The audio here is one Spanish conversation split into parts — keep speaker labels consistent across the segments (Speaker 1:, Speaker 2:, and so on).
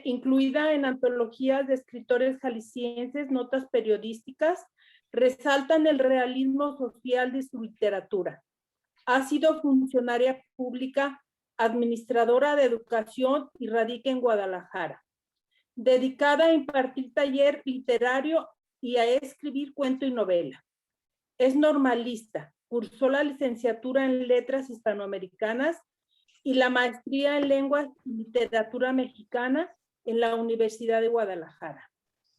Speaker 1: incluida en antologías de escritores jaliscienses, notas periodísticas, resaltan el realismo social de su literatura. Ha sido funcionaria pública, administradora de educación y radica en Guadalajara. Dedicada a impartir taller literario y a escribir cuento y novela. Es normalista, cursó la licenciatura en Letras Hispanoamericanas y la maestría en Lenguas y Literatura Mexicana en la Universidad de Guadalajara.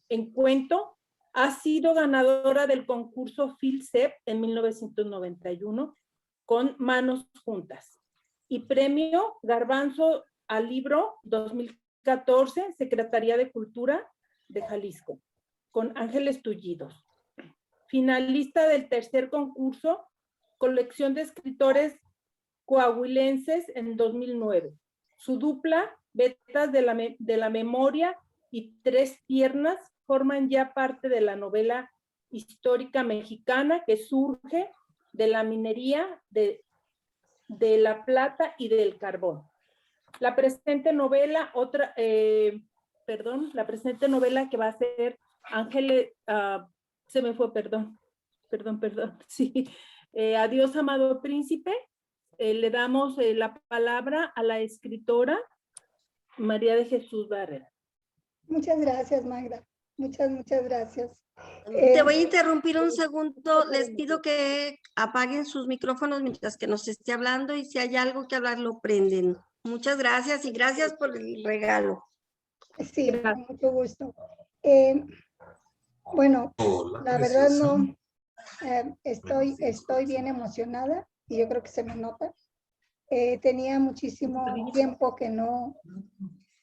Speaker 1: En cuento, ha sido ganadora del concurso FILCEP en 1991 con Manos Juntas y premio Garbanzo al libro 2014, Secretaría de Cultura de Jalisco, con Ángeles Tullidos. Finalista del tercer concurso, Colección de Escritores Coahuilenses en 2009. Su dupla, Vetas de la Memoria y Tres Piernas, forman ya parte de la novela histórica mexicana que surge de la minería de la plata y del carbón. La presente novela, la presente novela que va a ser Ángeles, se me fue, perdón, sí. Adiós, amado príncipe. Le damos la palabra a la escritora María de Jesús Barrera.
Speaker 2: Muchas gracias, Magda. Muchas gracias.
Speaker 3: Te voy a interrumpir un segundo. Les pido que apaguen sus micrófonos mientras que nos esté hablando y si hay algo que hablar lo prenden. Muchas gracias y gracias por el regalo.
Speaker 2: Sí, con mucho gusto. Bueno, la verdad no, estoy bien emocionada y yo creo que se me nota. Tenía muchísimo tiempo que no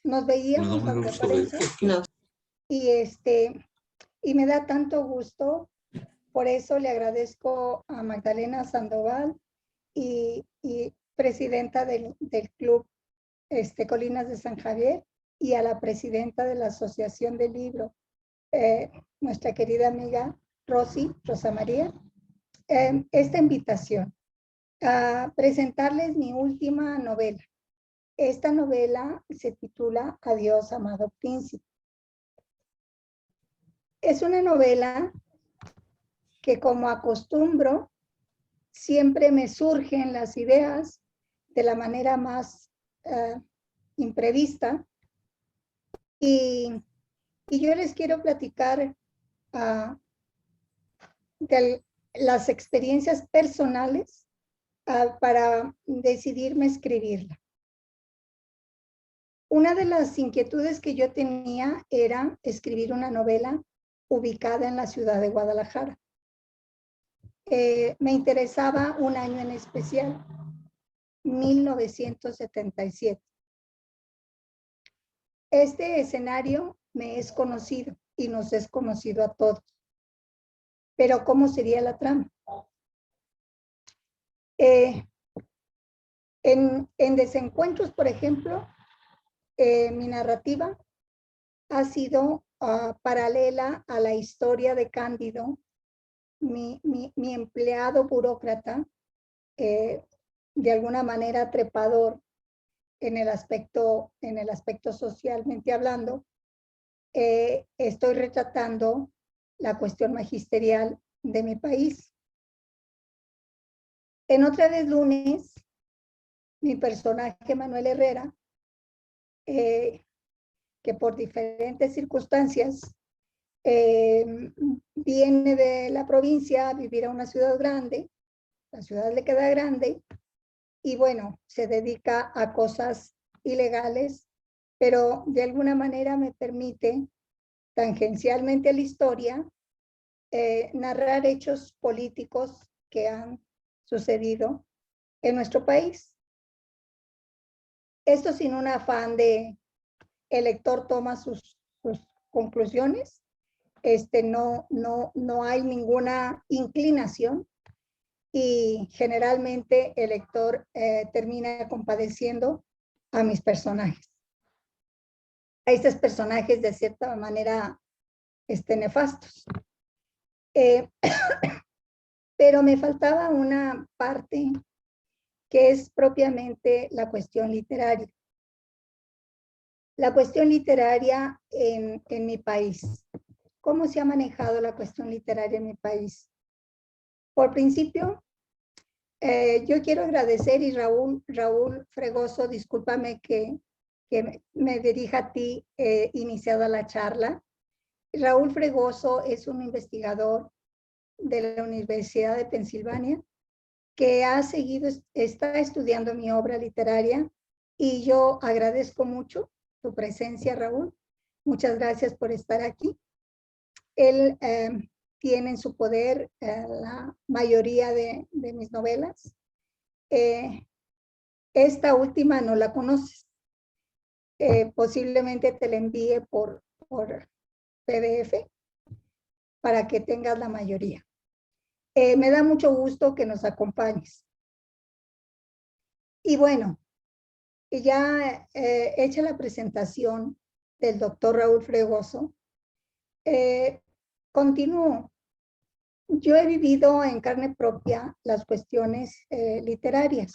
Speaker 2: nos veíamos, aunque parece. Y me da tanto gusto, por eso le agradezco a Magdalena Sandoval y presidenta del club Colinas de San Javier y a la presidenta de la Asociación del Libro, nuestra querida amiga Rosa María, esta invitación a presentarles mi última novela. Esta novela se titula Adiós, amado príncipe. Es una novela que, como acostumbro, siempre me surgen las ideas de la manera más imprevista. Y yo les quiero platicar de las experiencias personales para decidirme escribirla. Una de las inquietudes que yo tenía era escribir una novela ubicada en la ciudad de Guadalajara. Me interesaba un año en especial, 1977. Este escenario me es conocido y nos es conocido a todos. Pero ¿cómo sería la trama? En Desencuentros, por ejemplo, mi narrativa ha sido paralela a la historia de Cándido, mi empleado burócrata, de alguna manera trepador en el aspecto socialmente hablando. Estoy retratando la cuestión magisterial de mi país. En Otra vez lunes, mi personaje Manuel Herrera, que por diferentes circunstancias viene de la provincia a vivir a una ciudad grande, la ciudad le queda grande, y bueno, se dedica a cosas ilegales, pero de alguna manera me permite, tangencialmente a la historia, narrar hechos políticos que han sucedido en nuestro país. Esto sin un afán de el lector toma sus conclusiones. No hay ninguna inclinación y generalmente el lector termina compadeciendo a mis personajes. A estos personajes de cierta manera nefastos. Pero me faltaba una parte que es propiamente la cuestión literaria. La cuestión literaria en mi país. ¿Cómo se ha manejado la cuestión literaria en mi país? Por principio, yo quiero agradecer, y Raúl Fregoso, discúlpame que me dirija a ti iniciada la charla. Raúl Fregoso es un investigador de la Universidad de Pensilvania que está estudiando mi obra literaria, y yo agradezco mucho tu presencia, Raúl. Muchas gracias por estar aquí. Él tiene en su poder la mayoría de mis novelas. Esta última no la conoces. Posiblemente te la envíe por PDF para que tengas la mayoría. Me da mucho gusto que nos acompañes. Y bueno, ya hecha la presentación del doctor Raúl Fregoso, continúo. Yo he vivido en carne propia las cuestiones literarias.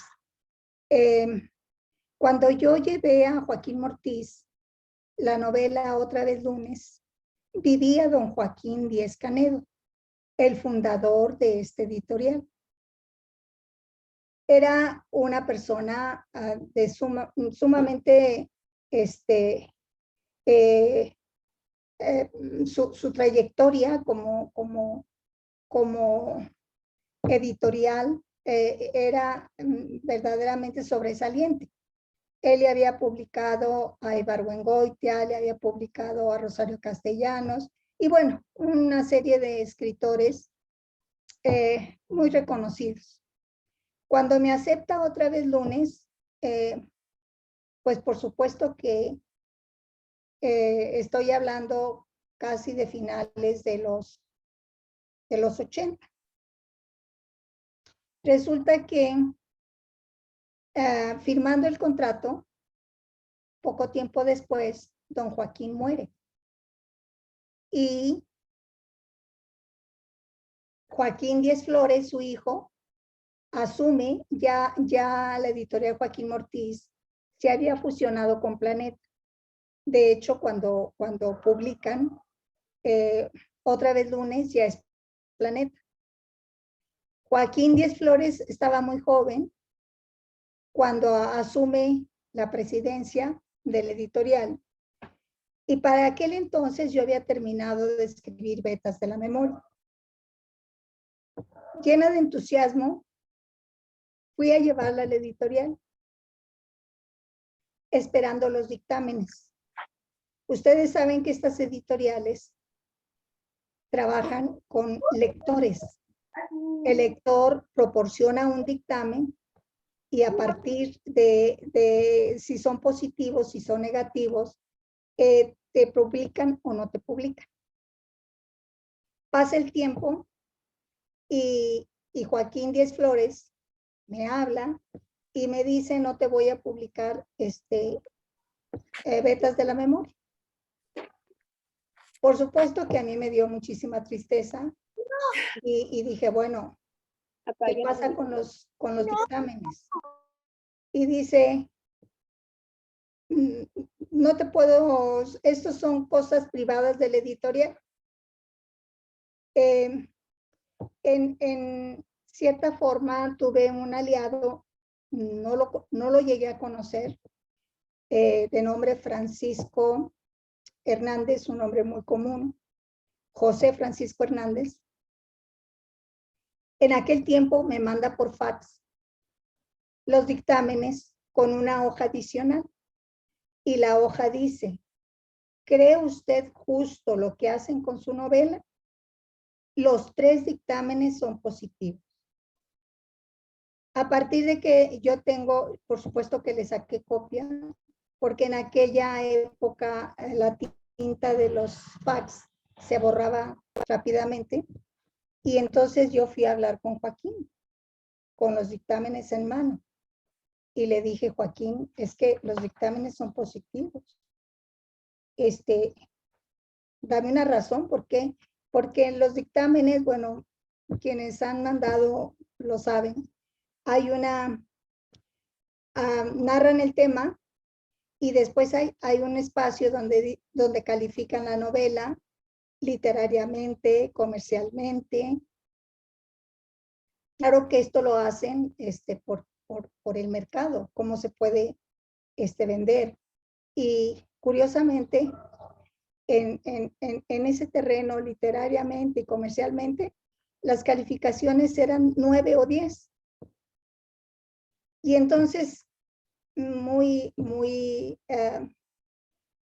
Speaker 2: Cuando yo llevé a Joaquín Mortiz la novela Otra vez lunes, vivía don Joaquín Díez Canedo, el fundador de este editorial. Era una persona sumamente, su trayectoria como editorial era verdaderamente sobresaliente. Él le había publicado a Ibargüengoitia, le había publicado a Rosario Castellanos, y bueno, una serie de escritores muy reconocidos. Cuando me acepta Otra vez lunes, pues por supuesto que estoy hablando casi de finales de los 80. Resulta que firmando el contrato, poco tiempo después, don Joaquín muere. Y Joaquín Díez Flores, su hijo, asume, ya la editorial Joaquín Mortiz se había fusionado con Planeta. De hecho, cuando publican Otra vez lunes, ya es Planeta. Joaquín Díez Flores estaba muy joven cuando asume la presidencia del editorial, y para aquel entonces yo había terminado de escribir Vetas de la Memoria. Llena de entusiasmo, fui a llevarla al editorial, esperando los dictámenes. Ustedes saben que estas editoriales trabajan con lectores. El lector proporciona un dictamen, y a partir de si son positivos, si son negativos, te publican o no te publican. Pasa el tiempo y Joaquín Díez Flores me habla y me dice: no te voy a publicar Vetas de la Memoria. Por supuesto que a mí me dio muchísima tristeza y dije, bueno, ¿qué pasa con los dictámenes? Y dice: no te puedo, estos son cosas privadas del editorial. En cierta forma tuve un aliado, no lo llegué a conocer, de nombre Francisco Hernández, un nombre muy común, José Francisco Hernández. En aquel tiempo me manda por fax los dictámenes con una hoja adicional, y la hoja dice: ¿cree usted justo lo que hacen con su novela? Los 3 dictámenes son positivos. A partir de que yo tengo, por supuesto que le saqué copia, porque en aquella época la tinta de los fax se borraba rápidamente, y entonces yo fui a hablar con Joaquín, con los dictámenes en mano, y le dije: Joaquín, es que los dictámenes son positivos. Dame una razón, ¿por qué? Porque en los dictámenes, bueno, quienes han mandado lo saben, hay narran el tema, Y después hay un espacio donde califican la novela literariamente, comercialmente. Claro que esto lo hacen por el mercado, cómo se puede vender. Y curiosamente, en ese terreno, literariamente y comercialmente, las calificaciones eran 9 o 10. Y entonces, muy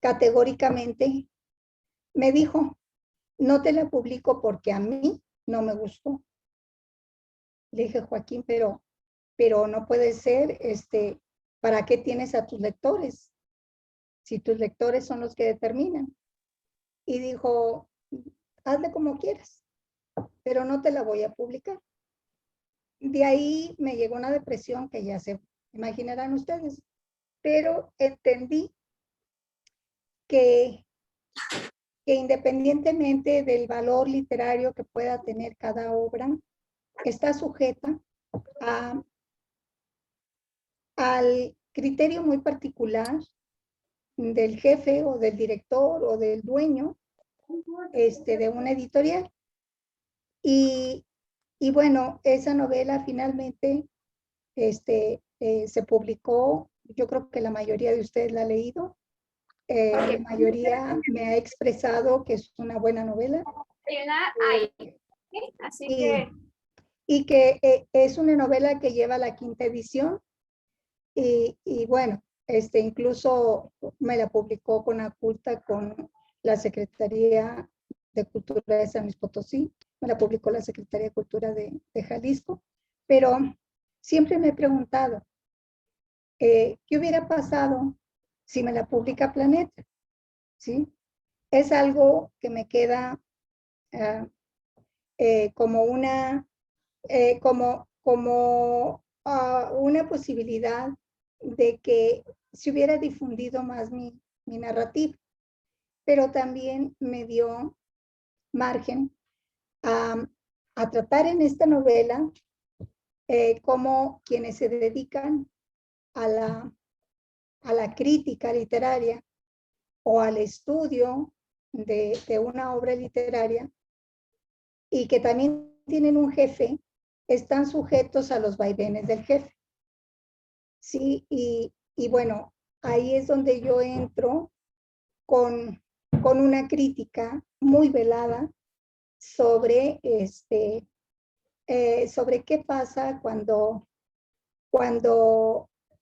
Speaker 2: categóricamente, me dijo, no te la publico porque a mí no me gustó. Le dije, Joaquín, pero no puede ser, ¿para qué tienes a tus lectores? Si tus lectores son los que determinan. Y dijo, hazle como quieras, pero no te la voy a publicar. De ahí me llegó una depresión que ya se imaginarán ustedes, pero entendí que independientemente del valor literario que pueda tener cada obra, está sujeta al criterio muy particular del jefe o del director o del dueño de una editorial. Y bueno, esa novela finalmente se publicó. Yo creo que la mayoría de ustedes la ha leído. La mayoría me ha expresado que es una buena novela. Así y que es una novela que lleva la 5ª edición. Y bueno, incluso me la publicó Conaculta con la Secretaría de Cultura de San Luis Potosí, me la publicó la Secretaría de Cultura de Jalisco, pero siempre me he preguntado, ¿qué hubiera pasado si me la publica Planeta? ¿Sí? Es algo que me queda como una una posibilidad de que se hubiera difundido más mi narrativa, pero también me dio margen a tratar en esta novela como quienes se dedican a la crítica literaria o al estudio de una obra literaria y que también tienen un jefe, están sujetos a los vaivenes del jefe. Sí, y bueno, ahí es donde yo entro con una crítica muy velada sobre sobre qué pasa cuando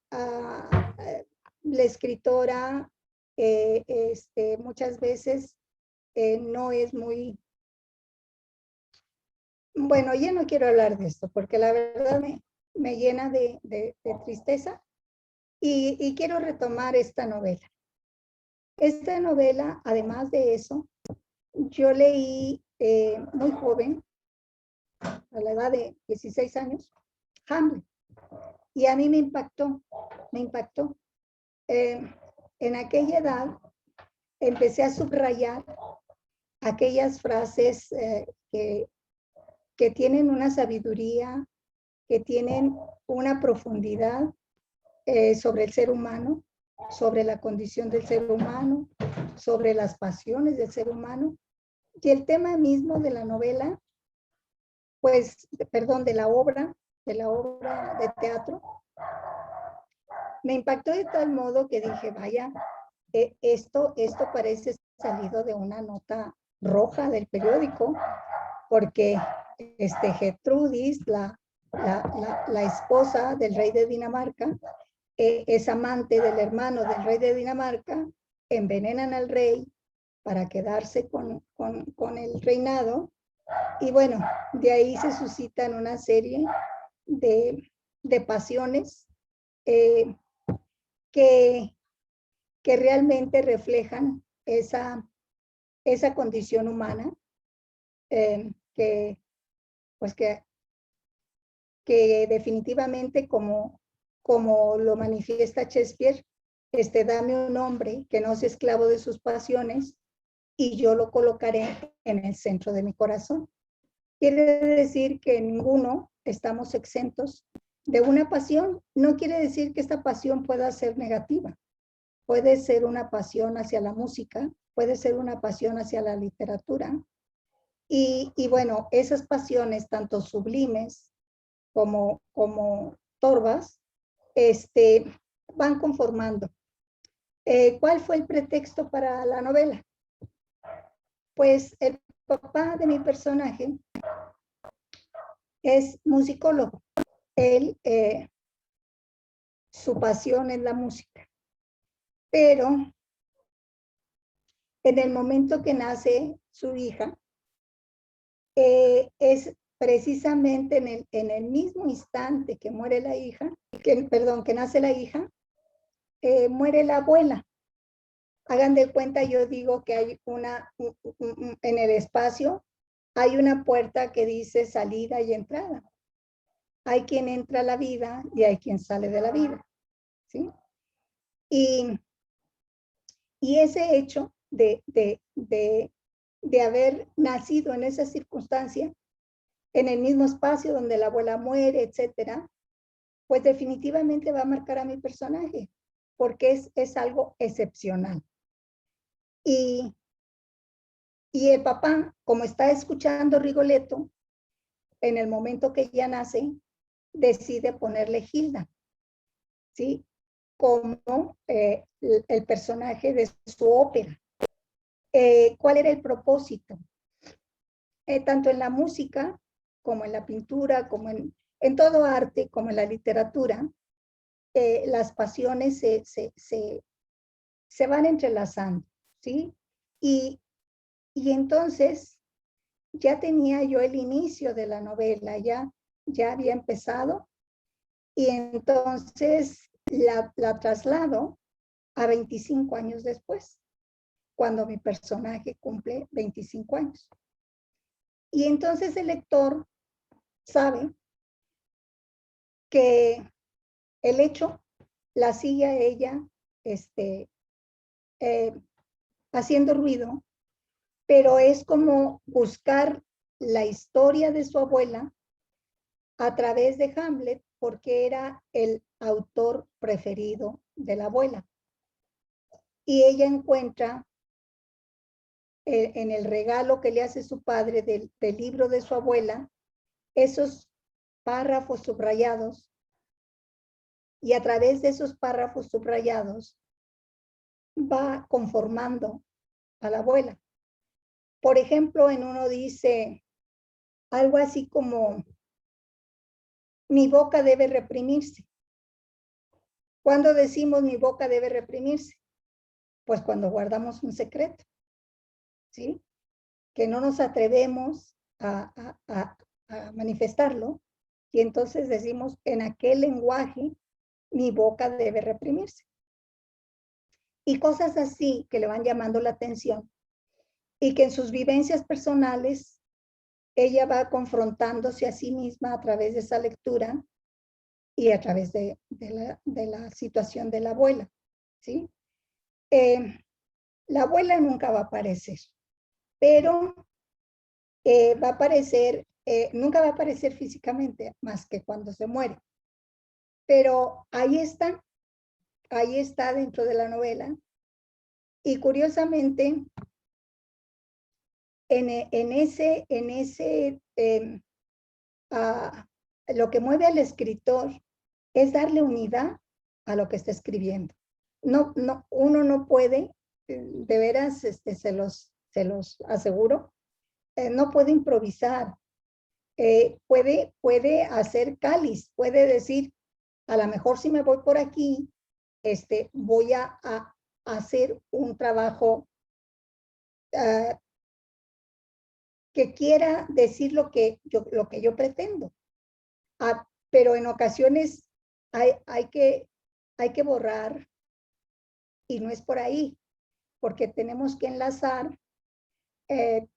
Speaker 2: la escritora muchas veces no es muy... Bueno, ya no quiero hablar de esto porque la verdad me llena de tristeza y quiero retomar esta novela. Esta novela, además de eso, yo leí muy joven, a la edad de 16 años, Hamlet. Y a mí me impactó. En aquella edad empecé a subrayar aquellas frases que tienen una sabiduría, que tienen una profundidad sobre el ser humano, sobre la condición del ser humano, sobre las pasiones del ser humano. Y el tema mismo de la novela, de la obra de teatro, me impactó de tal modo que dije, vaya, esto parece salido de una nota roja del periódico, porque Gertrudis, la esposa del rey de Dinamarca, es amante del hermano del rey de Dinamarca, envenenan al rey para quedarse con el reinado, y bueno, de ahí se suscitan una serie de pasiones que realmente reflejan esa condición humana que definitivamente, como lo manifiesta Shakespeare, dame un hombre que no sea esclavo de sus pasiones y yo lo colocaré en el centro de mi corazón. Quiere decir que ninguno estamos exentos de una pasión. No quiere decir que esta pasión pueda ser negativa. puede ser una pasión hacia la música, puede ser una pasión hacia la literatura. Y bueno, esas pasiones, tanto sublimes como torvas, van conformando. ¿Cuál fue el pretexto para la novela? Pues el papá de mi personaje es musicólogo. Él, su pasión es la música. Pero en el momento que nace su hija, es precisamente en el mismo instante que muere la hija, que nace la hija, muere la abuela. Hagan de cuenta, yo digo que hay en el espacio, hay una puerta que dice salida y entrada. Hay quien entra a la vida y hay quien sale de la vida, ¿sí? Y ese hecho de haber nacido en esa circunstancia, en el mismo espacio donde la abuela muere, etcétera, pues definitivamente va a marcar a mi personaje, porque es algo excepcional. Y el papá, como está escuchando Rigoletto, en el momento que ella nace, decide ponerle Gilda, ¿sí? Como el personaje de su ópera. ¿Cuál era el propósito? Tanto en la música, como en la pintura, como en todo arte, como en la literatura, las pasiones se van entrelazando, ¿sí? Y entonces ya tenía yo el inicio de la novela, ya había empezado, y entonces la traslado a 25 años después, cuando mi personaje cumple 25 años. Y entonces el lector sabe que el hecho la sigue a ella haciendo ruido, pero es como buscar la historia de su abuela a través de Hamlet, porque era el autor preferido de la abuela. Y ella encuentra en el regalo que le hace su padre del libro de su abuela, esos párrafos subrayados, y a través de esos párrafos subrayados va conformando a la abuela. Por ejemplo, en uno dice algo así como, mi boca debe reprimirse. ¿Cuándo decimos mi boca debe reprimirse? Pues cuando guardamos un secreto, ¿sí? Que no nos atrevemos a manifestarlo, y entonces decimos, en aquel lenguaje, mi boca debe reprimirse. Y cosas así que le van llamando la atención, y que en sus vivencias personales ella va confrontándose a sí misma a través de esa lectura y a través de la situación de la abuela, ¿sí? La abuela nunca va a aparecer, pero va a aparecer, nunca va a aparecer físicamente, más que cuando se muere. Pero ahí está dentro de la novela. Y curiosamente, lo que mueve al escritor es darle unidad a lo que está escribiendo. Uno no puede, de veras, se los aseguro, no puede improvisar. Puede hacer cáliz, puede decir, a lo mejor si me voy por aquí, voy a hacer un trabajo que quiera decir lo que yo pretendo. Pero en ocasiones hay que borrar, y no es por ahí, porque tenemos que enlazar. El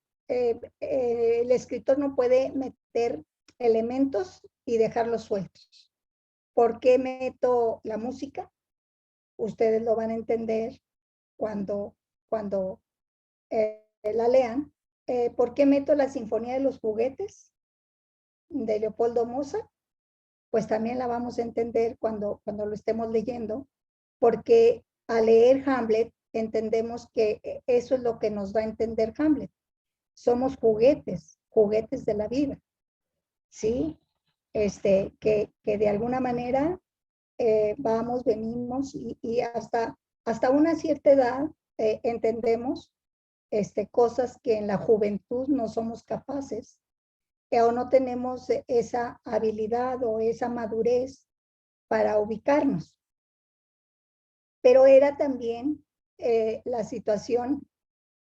Speaker 2: escritor no puede meter elementos y dejarlos sueltos. ¿Por qué meto la música? Ustedes lo van a entender cuando la lean. ¿Por qué meto la Sinfonía de los Juguetes de Leopoldo Mozart? Pues también la vamos a entender cuando lo estemos leyendo, porque al leer Hamlet, entendemos que eso es lo que nos da a entender Hamlet. Somos juguetes de la vida, ¿sí? Que de alguna manera vamos, venimos y hasta una cierta edad entendemos cosas que en la juventud no somos capaces o no tenemos esa habilidad o esa madurez para ubicarnos. Pero era también la situación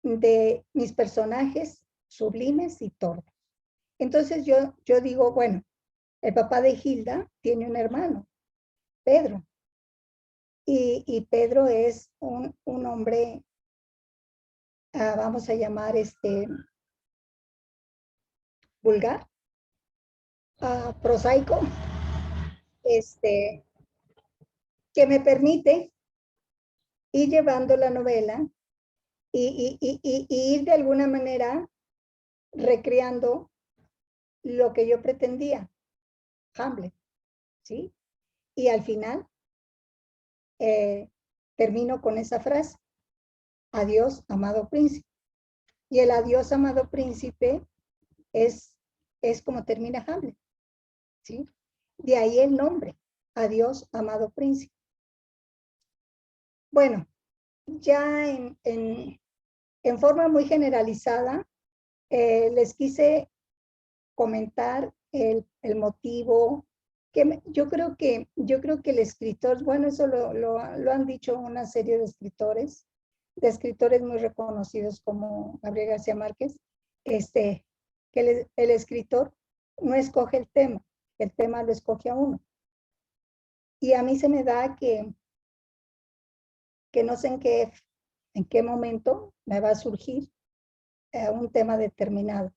Speaker 2: de mis personajes sublimes y torpes. Entonces yo digo, bueno, el papá de Hilda tiene un hermano, Pedro, y Pedro es un hombre, vamos a llamar vulgar, prosaico, que me permite ir llevando la novela y ir de alguna manera recreando lo que yo pretendía, Hamlet, ¿sí? Y al final termino con esa frase, adiós, amado príncipe. Y el adiós, amado príncipe, es como termina Hamlet, ¿sí? De ahí el nombre, adiós, amado príncipe. Bueno, ya en forma muy generalizada, les quise comentar el motivo, que yo creo que el escritor, bueno, eso lo han dicho una serie de escritores muy reconocidos como Gabriel García Márquez, que el escritor no escoge el tema lo escoge a uno. Y a mí se me da que no sé en qué momento me va a surgir un tema determinado,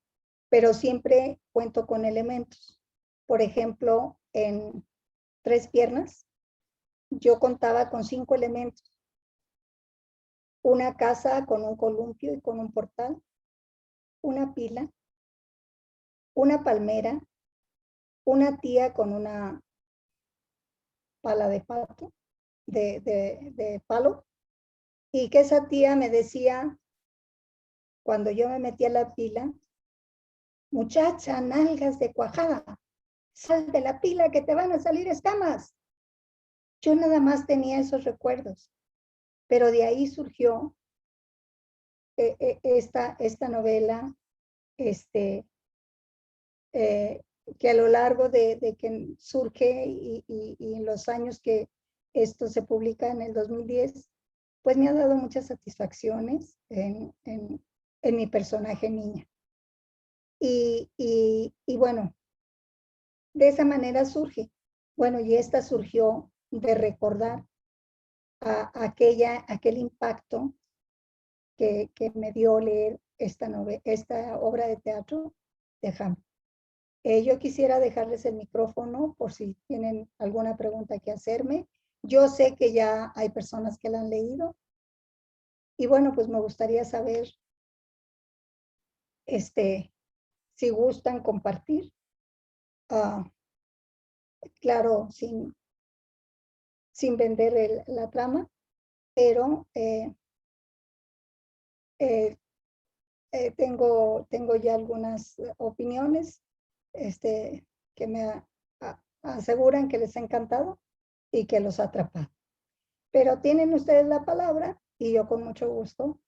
Speaker 2: pero siempre cuento con elementos. Por ejemplo, en Tres Piernas, yo contaba con 5 elementos. Una casa con un columpio y con un portal, una pila, una palmera, una tía con una pala de pato, de palo, y que esa tía me decía, cuando yo me metía a la pila, muchacha, nalgas de cuajada, sal de la pila que te van a salir escamas. Yo nada más tenía esos recuerdos, pero de ahí surgió esta novela, que a lo largo de que surge y en los años que esto se publica en el 2010, pues me ha dado muchas satisfacciones en mi personaje niña. Y bueno, de esa manera surge. Bueno, y esta surgió de recordar aquel impacto que me dio leer esta obra de teatro de Hamlet. Yo quisiera dejarles el micrófono por si tienen alguna pregunta que hacerme. Yo sé que ya hay personas que la han leído. Y bueno, pues me gustaría saber si gustan compartir. Claro, sin vender la trama, pero tengo ya algunas opiniones que me aseguran que les ha encantado y que los ha atrapado. Pero tienen ustedes la palabra y yo con mucho gusto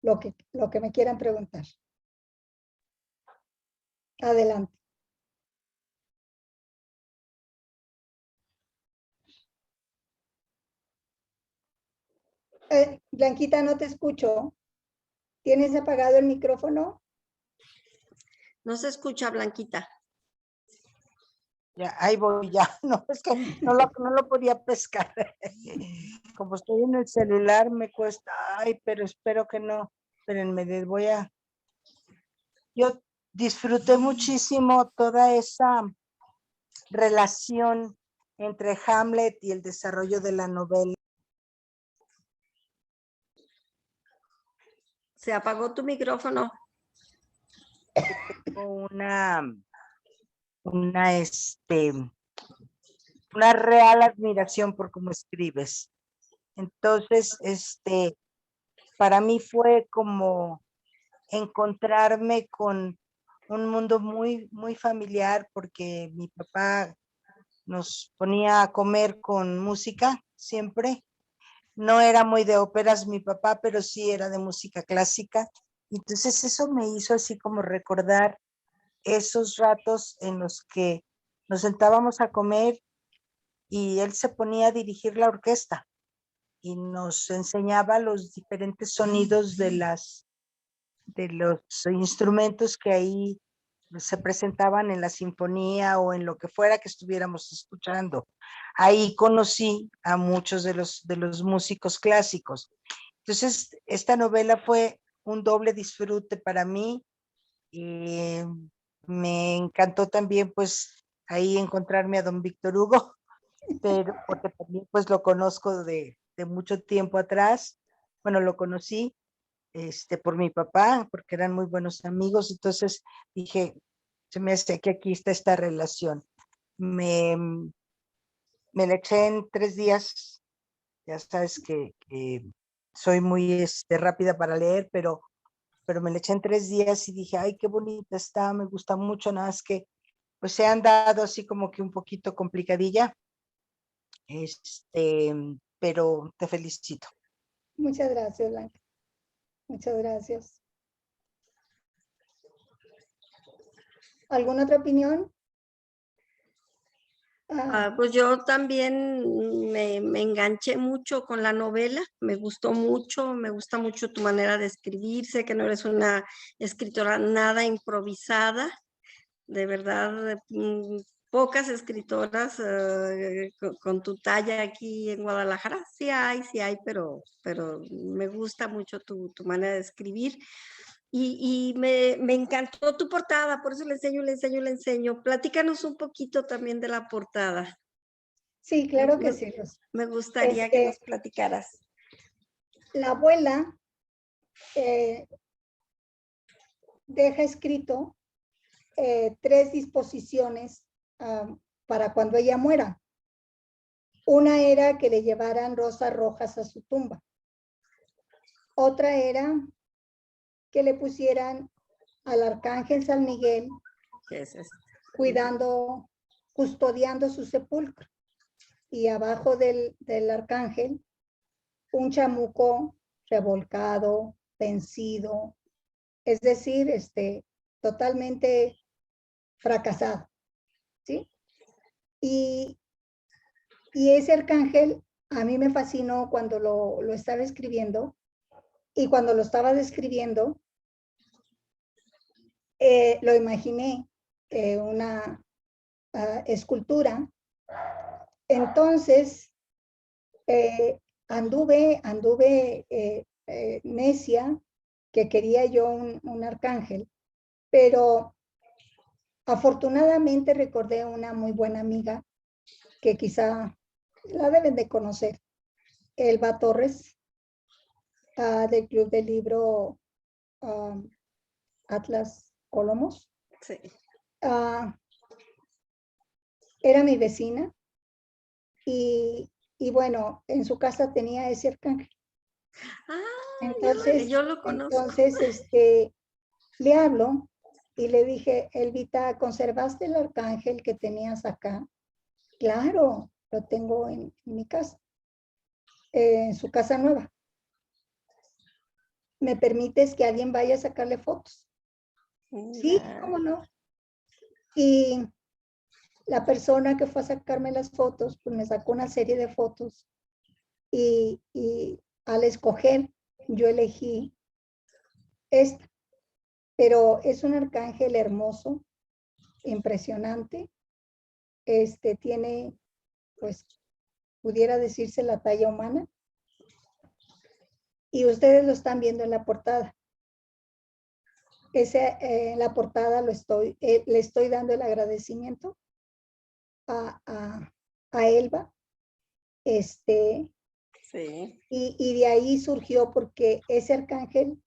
Speaker 2: lo que me quieran preguntar. Adelante. Blanquita, no te escucho. ¿Tienes apagado el micrófono?
Speaker 3: No se escucha, Blanquita.
Speaker 4: Ya, ahí voy ya. No, es que no lo podía pescar. Como estoy en el celular me cuesta. Ay, pero espero que no. Espérenme, yo disfruté muchísimo toda esa relación entre Hamlet y el desarrollo de la novela.
Speaker 3: Se apagó tu micrófono.
Speaker 4: Tengo una real admiración por cómo escribes. Entonces, para mí fue como encontrarme con un mundo muy, muy familiar, porque mi papá nos ponía a comer con música siempre. No era muy de óperas mi papá, pero sí era de música clásica. Entonces eso me hizo así como recordar esos ratos en los que nos sentábamos a comer y él se ponía a dirigir la orquesta y nos enseñaba los diferentes sonidos de los instrumentos que ahí se presentaban en la sinfonía o en lo que fuera que estuviéramos escuchando. Ahí conocí a muchos de los músicos clásicos. Entonces, esta novela fue un doble disfrute para mí. Y me encantó también, pues, ahí encontrarme a don Víctor Hugo, pero porque también, pues, lo conozco de mucho tiempo atrás. Bueno, lo conocí por mi papá, porque eran muy buenos amigos. Entonces dije, se me hace que aquí está esta relación. Me, me la eché en 3 días. Ya sabes que soy muy rápida para leer, pero me la eché en 3 días y dije, ay, qué bonita está, me gusta mucho, nada más que pues se han dado así como que un poquito complicadilla, pero te felicito.
Speaker 2: Muchas gracias, Blanca. Muchas gracias. ¿Alguna otra opinión?
Speaker 3: Pues yo también me enganché mucho con la novela, me gustó mucho, me gusta mucho tu manera de escribir, sé que no eres una escritora nada improvisada, de verdad, pocas escritoras con tu talla aquí en Guadalajara, sí hay, pero me gusta mucho tu manera de escribir. Y me encantó tu portada, por eso le enseño. Platícanos un poquito también de la portada.
Speaker 2: Sí, claro que sí, Rosa.
Speaker 3: Me gustaría que nos platicaras.
Speaker 2: La abuela deja escrito 3 disposiciones para cuando ella muera. Una era que le llevaran rosas rojas a su tumba. Otra era que le pusieran al arcángel San Miguel
Speaker 3: ¿Qué es esto?
Speaker 2: custodiando su sepulcro. Y abajo del arcángel, un chamuco revolcado, vencido, es decir, totalmente fracasado, ¿sí? Y ese arcángel a mí me fascinó cuando lo estaba escribiendo, y cuando lo estaba describiendo, lo imaginé una escultura. Entonces, anduve necia que quería yo un arcángel, pero afortunadamente recordé a una muy buena amiga que quizá la deben de conocer, Elba Torres, del Club del Libro Atlas Colomos.
Speaker 3: Sí.
Speaker 2: Era mi vecina y bueno, en su casa tenía ese arcángel. Entonces,
Speaker 3: yo lo conozco.
Speaker 2: entonces le hablo y le dije, Elvita, ¿conservaste el arcángel que tenías acá? Claro, lo tengo en mi casa, en su casa nueva. ¿Me permites que alguien vaya a sacarle fotos? Sí, cómo no. Y la persona que fue a sacarme las fotos, pues me sacó una serie de fotos y al escoger, yo elegí esta. Pero es un arcángel hermoso, impresionante. Tiene, pues, pudiera decirse la talla humana. Y ustedes lo están viendo en la portada. En la portada le estoy dando el agradecimiento a Elba.
Speaker 3: Sí.
Speaker 2: Y de ahí surgió porque ese arcángel,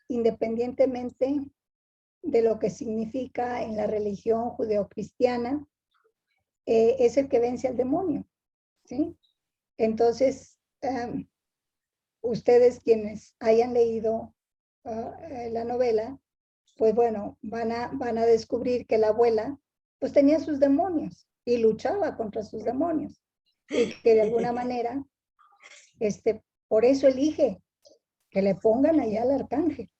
Speaker 2: independientemente de lo que significa en la religión judeocristiana, es el que vence al demonio, ¿sí? Entonces, ustedes quienes hayan leído la novela, pues bueno, van a descubrir que la abuela pues tenía sus demonios y luchaba contra sus demonios y que de alguna manera, por eso elige que le pongan allá al arcángel.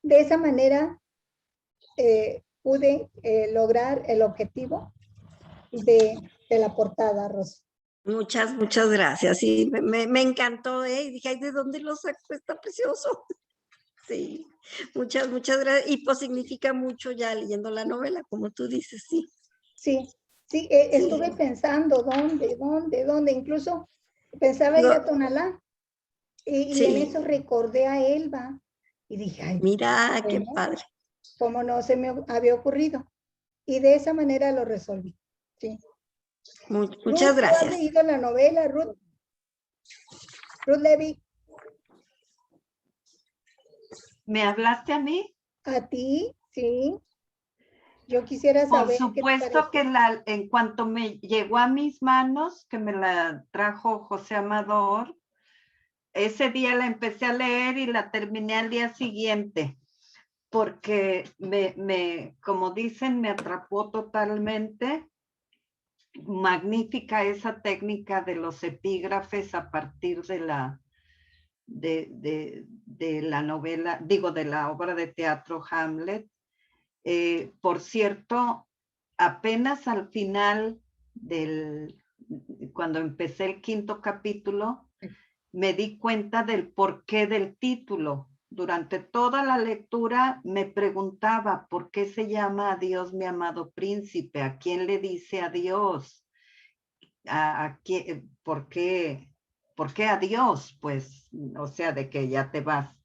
Speaker 2: De esa manera pude lograr el objetivo de la portada, Rosa.
Speaker 3: Muchas gracias. Sí, me encantó, ¿eh? Y dije, ay, ¿de dónde lo sacó? Está precioso. Sí, muchas gracias. Y pues significa mucho ya leyendo la novela, como tú dices, sí.
Speaker 2: Sí, estuve pensando dónde. Incluso pensaba ir a Tonalá y en eso recordé a Elba y dije, ay,
Speaker 3: mira, qué
Speaker 2: bueno,
Speaker 3: padre.
Speaker 2: como no se me había ocurrido. Y de esa manera lo resolví. Sí.
Speaker 3: Muchas
Speaker 2: Ruth, ¿tú
Speaker 3: gracias.
Speaker 2: has leído la novela, Ruth? Ruth Levy.
Speaker 5: ¿Me hablaste a mí?
Speaker 2: ¿A ti? Sí. Yo quisiera
Speaker 5: Por
Speaker 2: saber
Speaker 5: supuesto que en cuanto me llegó a mis manos, que me la trajo José Amador, ese día la empecé a leer y la terminé al día siguiente, porque como dicen, me atrapó totalmente. Magnífica esa técnica de los epígrafes a partir de la novela, digo, de la obra de teatro Hamlet. Por cierto, apenas al final cuando empecé el 5º capítulo, me di cuenta del porqué del título. Durante toda la lectura me preguntaba, ¿por qué se llama Adiós, mi amado príncipe? ¿A quién le dice adiós? ¿Por qué adiós? Pues, o sea, de que ya te vas.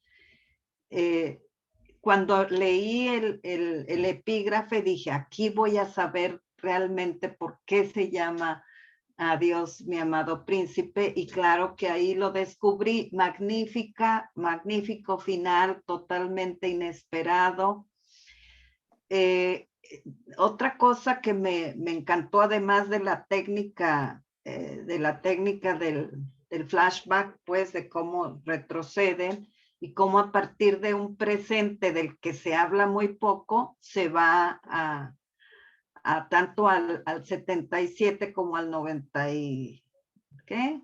Speaker 5: Cuando leí el epígrafe dije, aquí voy a saber realmente por qué se llama Adiós, mi amado príncipe, y claro que ahí lo descubrí. Magnífico final, totalmente inesperado. Otra cosa que me encantó, además de la técnica, del flashback, pues de cómo retroceden y cómo a partir de un presente del que se habla muy poco, se va tanto al 77 como al 90 y ¿qué?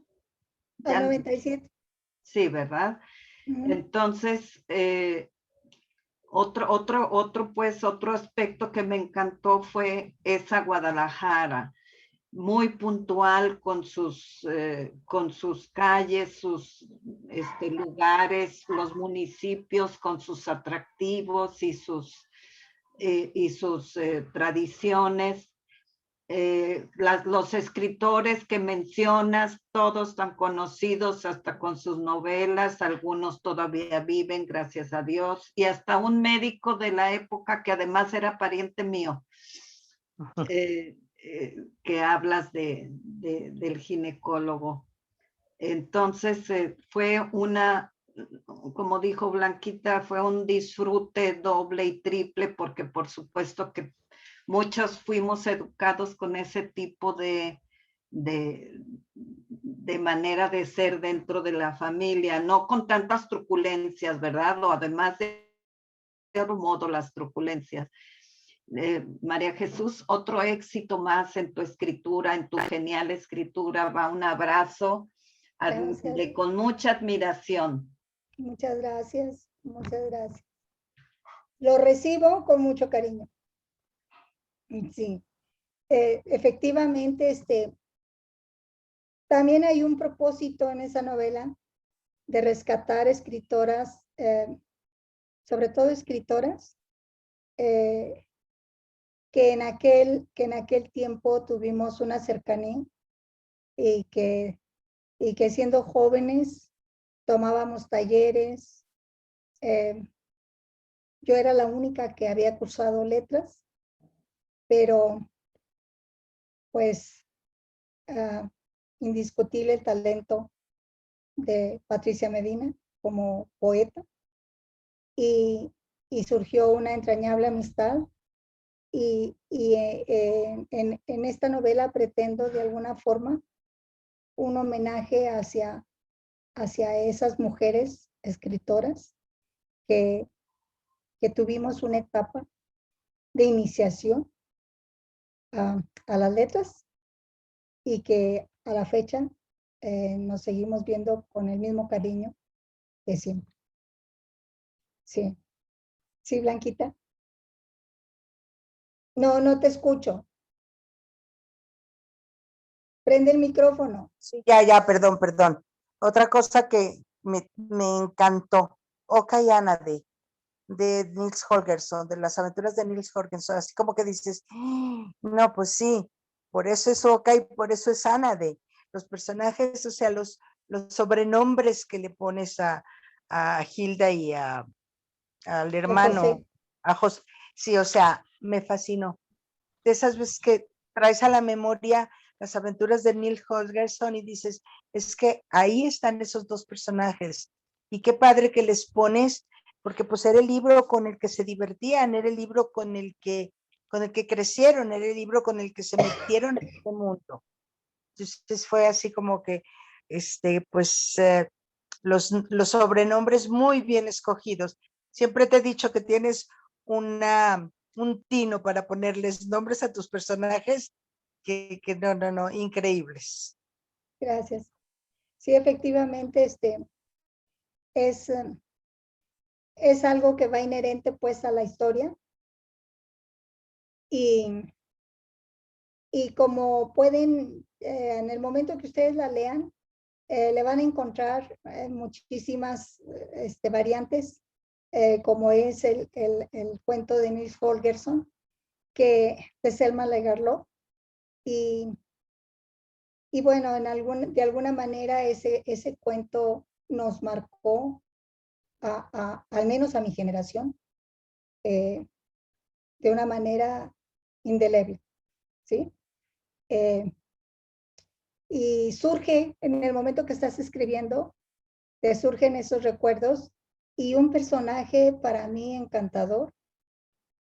Speaker 2: al 97.
Speaker 5: Sí, ¿verdad? Entonces, otro aspecto que me encantó fue esa Guadalajara, muy puntual con sus calles, sus lugares, los municipios con sus atractivos y sus tradiciones. Los escritores que mencionas, todos tan conocidos hasta con sus novelas, algunos todavía viven, gracias a Dios, y hasta un médico de la época que además era pariente mío, que hablas del ginecólogo. Entonces fue como dijo Blanquita, fue un disfrute doble y triple, porque por supuesto que muchos fuimos educados con ese tipo de manera de ser dentro de la familia, no con tantas truculencias, ¿verdad? O además de otro modo las truculencias. María Jesús, otro éxito más en tu escritura, en tu genial escritura. Va un abrazo con mucha admiración.
Speaker 2: Muchas gracias. Lo recibo con mucho cariño. Sí, efectivamente, también hay un propósito en esa novela de rescatar escritoras, sobre todo escritoras, que en aquel tiempo tuvimos una cercanía y que siendo jóvenes tomábamos talleres. Yo era la única que había cursado letras, pero pues indiscutible el talento de Patricia Medina como poeta y surgió una entrañable amistad y en esta novela pretendo de alguna forma un homenaje hacia esas mujeres escritoras que tuvimos una etapa de iniciación a las letras y que a la fecha nos seguimos viendo con el mismo cariño de siempre. Sí. Sí, Blanquita. No, no te escucho. Prende el micrófono.
Speaker 4: Sí, ya, perdón. Otra cosa que me encantó, Oka y Anna de Nils Holgersson, de las aventuras de Nils Holgersson, así como que dices, no, pues sí, por eso es Oka y por eso es Anna de los personajes, o sea, los sobrenombres que le pones a Hilda y al hermano,
Speaker 2: José.
Speaker 4: a José, sí, o sea, me fascinó. De esas veces que traes a la memoria las aventuras de Nils Holgersson y dices, es que ahí están esos dos personajes y qué padre que les pones, porque pues era el libro con el que se divertían, era el libro con el que crecieron, era el libro con el que se metieron en este mundo. Entonces fue así como que, pues los sobrenombres muy bien escogidos. Siempre te he dicho que tienes un tino para ponerles nombres a tus personajes que no, increíbles.
Speaker 2: Gracias. Sí, efectivamente, es algo que va inherente pues a la historia y como pueden, en el momento que ustedes la lean, le van a encontrar muchísimas variantes, como es el cuento de Nils Holgersson, de Selma Lagerlöf, y bueno, de alguna manera ese cuento nos marcó, al menos a mi generación, de una manera indeleble, ¿sí? Y surge, en el momento que estás escribiendo, te surgen esos recuerdos y un personaje para mí encantador,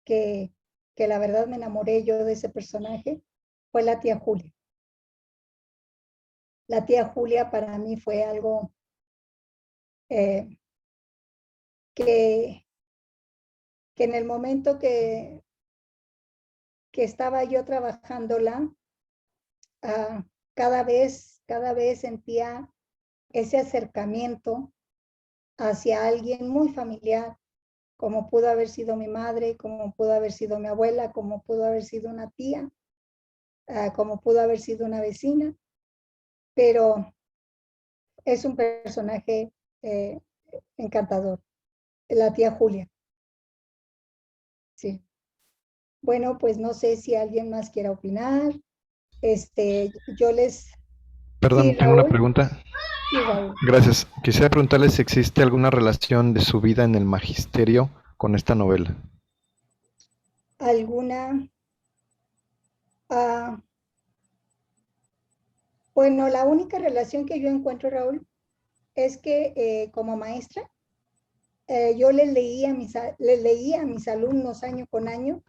Speaker 2: que la verdad me enamoré yo de ese personaje, fue la tía Julia. La tía Julia para mí fue algo que en el momento que estaba yo trabajándola, cada vez sentía ese acercamiento hacia alguien muy familiar, como pudo haber sido mi madre, como pudo haber sido mi abuela, como pudo haber sido una tía, como pudo haber sido una vecina, pero es un personaje encantador, la tía Julia. Sí. Bueno, pues no sé si alguien más quiera opinar. Yo les...
Speaker 6: Perdón,
Speaker 2: Sí,
Speaker 6: tengo una
Speaker 2: Raúl.
Speaker 6: pregunta.
Speaker 2: Sí, Raúl.
Speaker 6: Gracias. Quisiera preguntarles si existe alguna relación de su vida en el magisterio con esta novela.
Speaker 2: ¿Alguna? Bueno, la única relación que yo encuentro, Raúl, es que como maestra, yo les leía a mis alumnos año con año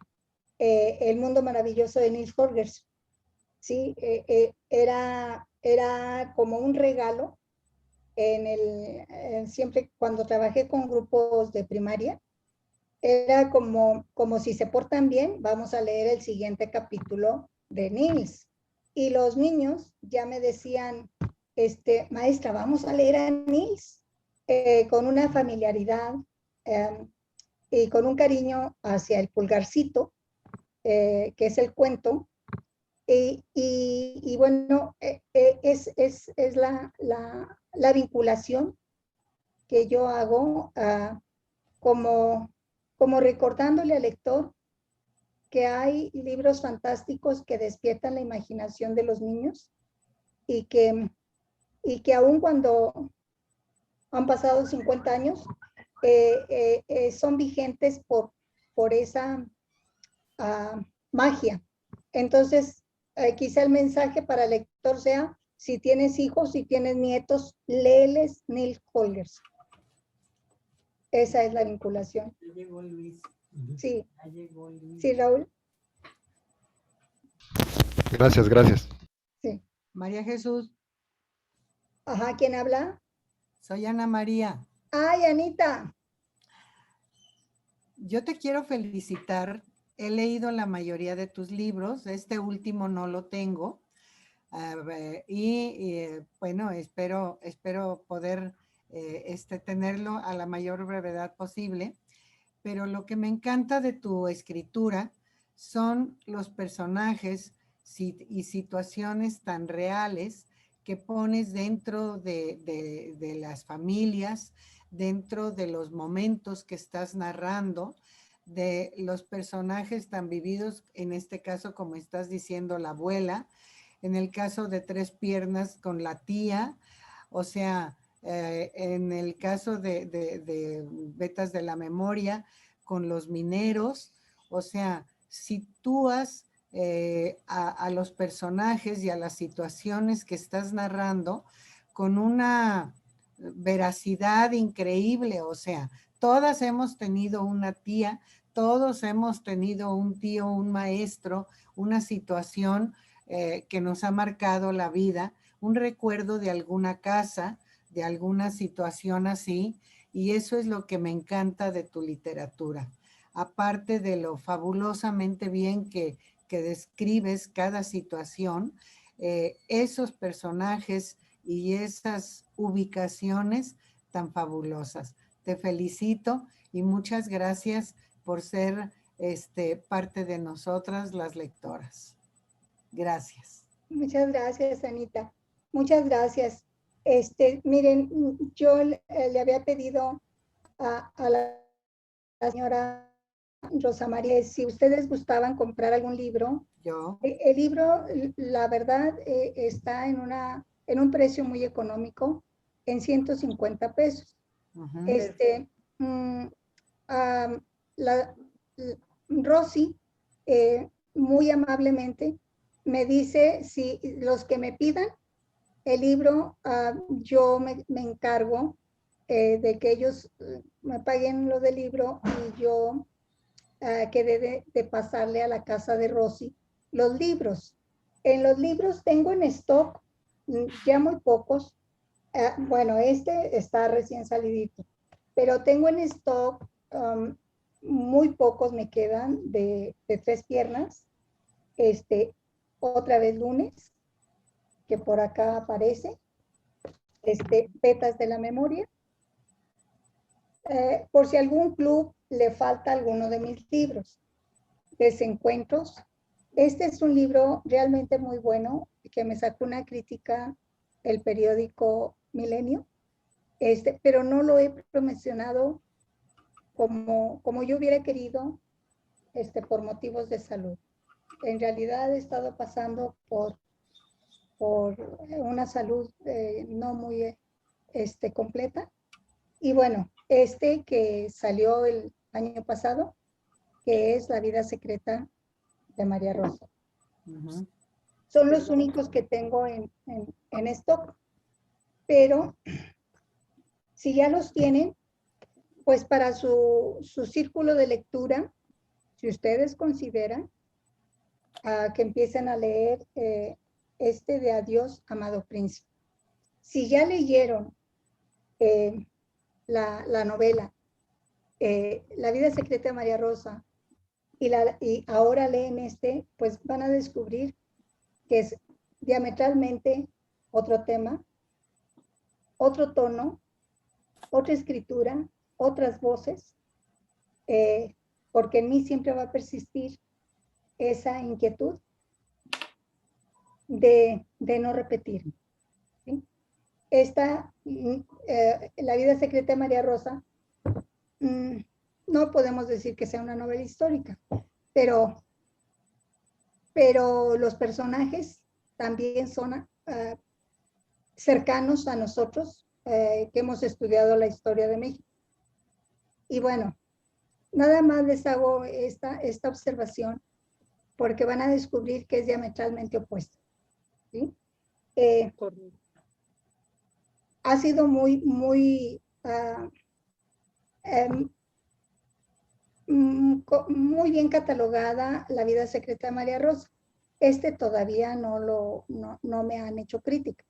Speaker 2: El mundo maravilloso de Nils Holgersson. ¿Sí? Era como un regalo siempre cuando trabajé con grupos de primaria, era como si se portan bien, vamos a leer el siguiente capítulo de Nils. Y los niños ya me decían, maestra, vamos a leer a Nils, con una familiaridad y con un cariño hacia el pulgarcito, que es el cuento. Y bueno, es la vinculación que yo hago, como recordándole al lector que hay libros fantásticos que despiertan la imaginación de los niños y que aun cuando han pasado 50 años, son vigentes por esa magia. Entonces, quizá el mensaje para el lector sea, si tienes hijos, si tienes nietos, léeles Nils Holgersson. Esa es la vinculación. Sí. Sí, Raúl.
Speaker 6: Gracias.
Speaker 2: Sí.
Speaker 7: María Jesús,
Speaker 2: Ajá, ¿quién habla?
Speaker 7: Soy Ana María.
Speaker 2: Ay, Anita.
Speaker 7: Yo te quiero felicitar. He leído la mayoría de tus libros. Este último no lo tengo. Bueno, espero poder tenerlo a la mayor brevedad posible. Pero lo que me encanta de tu escritura son los personajes y situaciones tan reales que pones dentro de las familias, dentro de los momentos que estás narrando, de los personajes tan vividos, en este caso, como estás diciendo, la abuela, en el caso de Tres Piernas con la tía, o sea, en el caso de Vetas de la Memoria, con los mineros, o sea, sitúas a los personajes y a las situaciones que estás narrando con una veracidad increíble, o sea, todas hemos tenido una tía, todos hemos tenido un tío, un maestro, una situación que nos ha marcado la vida, un recuerdo de alguna casa, de alguna situación así, y eso es lo que me encanta de tu literatura. Aparte de lo fabulosamente bien que describes cada situación, esos personajes y esas ubicaciones tan fabulosas. Te felicito y muchas gracias por ser parte de nosotras las lectoras. Gracias.
Speaker 2: Muchas gracias, Anita. Muchas gracias. Miren, yo le había pedido a la señora Rosa María si ustedes gustaban comprar algún libro.
Speaker 7: Yo.
Speaker 2: El libro, la verdad, está en un precio muy económico, en 150 pesos. Rosy, muy amablemente, me dice si los que me pidan el libro, yo me encargo de que ellos me paguen lo del libro y yo quedé de pasarle a la casa de Rosy los libros. En los libros tengo en stock ya muy pocos. Bueno, este está recién salidito, pero tengo en stock muy pocos me quedan de Tres Piernas. Otra vez Lunes, que por acá aparece. Vetas de la Memoria. Por si algún club le falta alguno de mis libros. Desencuentros. Este es un libro realmente muy bueno que me sacó una crítica el periódico Milenio, pero no lo he promocionado como yo hubiera querido, por motivos de salud. En realidad he estado pasando por una salud no muy completa. Y bueno, que salió el año pasado, que es La vida secreta de María Rosa. Son los únicos que tengo en stock. Pero si ya los tienen, pues para su círculo de lectura, si ustedes consideran que empiecen a leer de Adiós, amado príncipe. Si ya leyeron la novela La vida secreta de María Rosa y ahora leen pues van a descubrir que es diametralmente otro tema, otro tono, otra escritura, otras voces, porque en mí siempre va a persistir esa inquietud de no repetir. ¿Sí? La vida secreta de María Rosa, no podemos decir que sea una novela histórica, pero los personajes también son cercanos a nosotros, que hemos estudiado la historia de México. Y bueno, nada más les hago esta observación porque van a descubrir que es diametralmente opuesto. ¿Sí? Ha sido muy bien catalogada La vida secreta de María Rosa. Todavía no me han hecho crítica,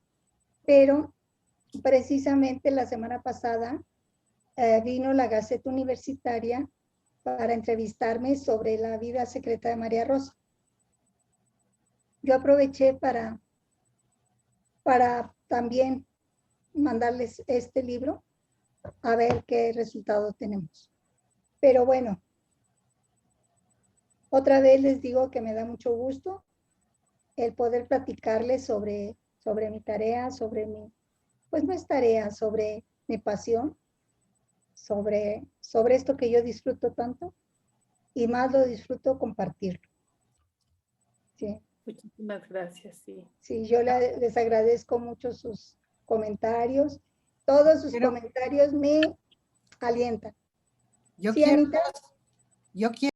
Speaker 2: pero precisamente la semana pasada vino la Gaceta Universitaria para entrevistarme sobre la vida secreta de María Rosa. Yo aproveché para también mandarles este libro a ver qué resultado tenemos. Pero bueno, otra vez les digo que me da mucho gusto el poder platicarles sobre mi tarea, sobre mi, pues no es tarea, sobre mi pasión, sobre esto que yo disfruto tanto y más lo disfruto compartirlo. Sí.
Speaker 1: Muchísimas gracias, sí.
Speaker 2: Sí, yo les agradezco mucho sus comentarios. Todos sus comentarios me alientan.
Speaker 7: Yo
Speaker 2: ¿Sí,
Speaker 7: quiero,
Speaker 2: Anita?
Speaker 7: yo quiero